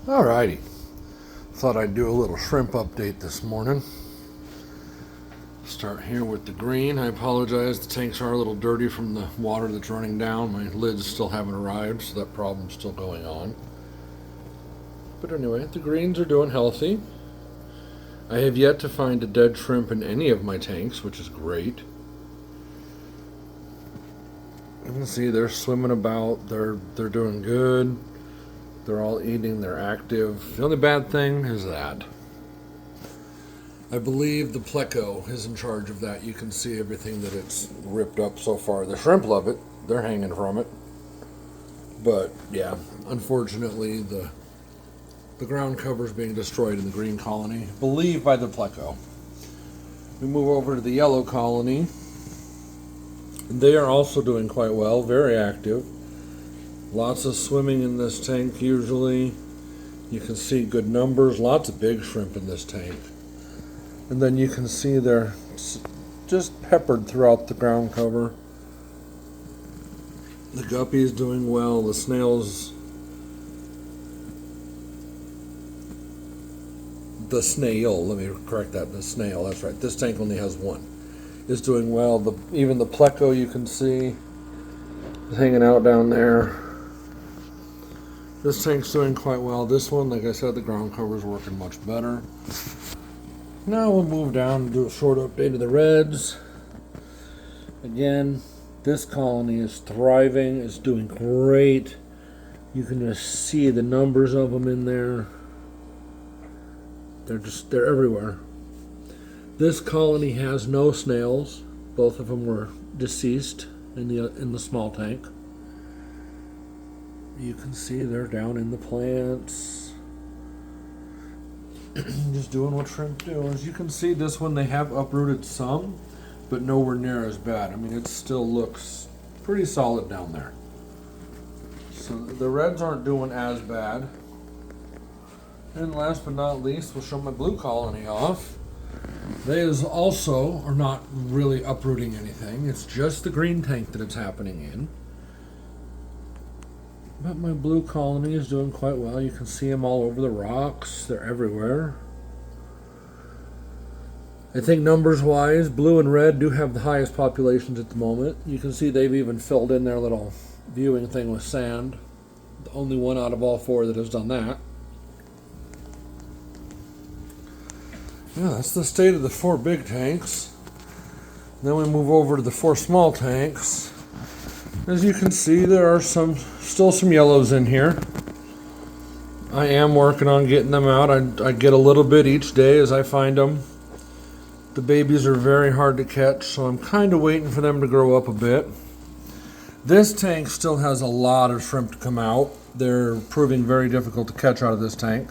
Alrighty, thought I'd do a little shrimp update this morning. Start here with the green. I apologize, the tanks are a little dirty from the water that's running down. My lids still haven't arrived, so that problem's still going on. But anyway, the greens are doing healthy. I have yet to find a dead shrimp in any of my tanks, which is great. You can see they're swimming about, they're doing good. They're all eating, they're active. The only bad thing is that I believe the pleco is in charge of that. You can see everything that it's ripped up so far. The shrimp love it, they're hanging from it. But yeah, unfortunately the ground cover is being destroyed in the green colony, I believe by the pleco. We move over to the yellow colony. They are also doing quite well, very active. Lots of swimming in this tank usually. You can see good numbers, lots of big shrimp in this tank. And then you can see they're just peppered throughout the ground cover. The guppy is doing well, the snails, let me correct that, the snail, that's right. This tank only has one. Is doing well. Even the pleco you can see is hanging out down there. This tank's doing quite well. This one, like I said, the ground cover is working much better. Now we'll move down and do a short update of the reds. Again, this colony is thriving. It's doing great. You can just see the numbers of them in there. They're everywhere. This colony has no snails. Both of them were deceased in the small tank. You can see they're down in the plants. Just doing what shrimp do. As you can see, this one they have uprooted some, but nowhere near as bad. I mean, it still looks pretty solid down there. So the reds aren't doing as bad. And last but not least, we'll show my blue colony off. They also are not really uprooting anything. It's just the green tank that it's happening in. But my blue colony is doing quite well. You can see them all over the rocks. They're everywhere. I think numbers wise, blue and red do have the highest populations at the moment. You can see they've even filled in their little viewing thing with sand. The only one out of all four that has done that. Yeah, that's the state of the four big tanks. Then we move over to the four small tanks. As you can see, there are still some yellows in here. I am working on getting them out. I get a little bit each day as I find them. The babies are very hard to catch, so I'm kind of waiting for them to grow up a bit. This tank still has a lot of shrimp to come out. They're proving very difficult to catch out of this tank.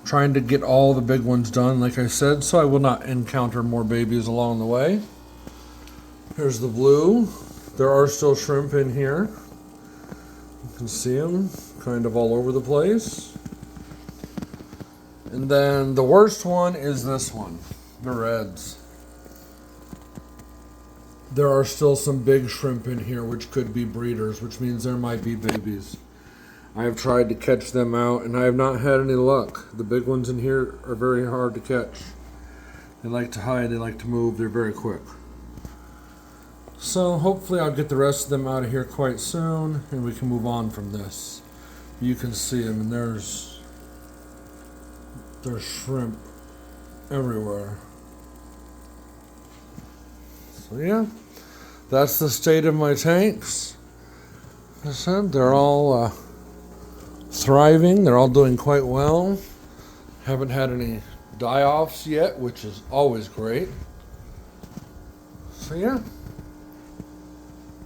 Trying to get all the big ones done, like I said, so I will not encounter more babies along the way. Here's the blue. There are still shrimp in here. You can see them kind of all over the place. And then the worst one is this one, the reds. There are still some big shrimp in here which could be breeders, which means there might be babies. I have tried to catch them out and I have not had any luck. The big ones in here are very hard to catch. They like to hide, they like to move, they're very quick. So hopefully I'll get the rest of them out of here quite soon and we can move on from this. You can see them and there's shrimp everywhere. So yeah, that's the state of my tanks. As I said, they're all thriving, they're all doing quite well. Haven't had any die-offs yet, which is always great. So yeah.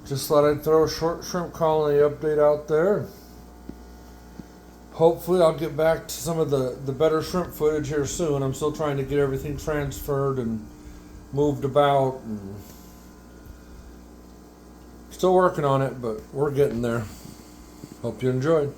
Just thought I'd throw a short shrimp colony update out there. Hopefully I'll get back to some of the better shrimp footage here soon. I'm still trying to get everything transferred and moved about. And still working on it, but we're getting there. Hope you enjoyed.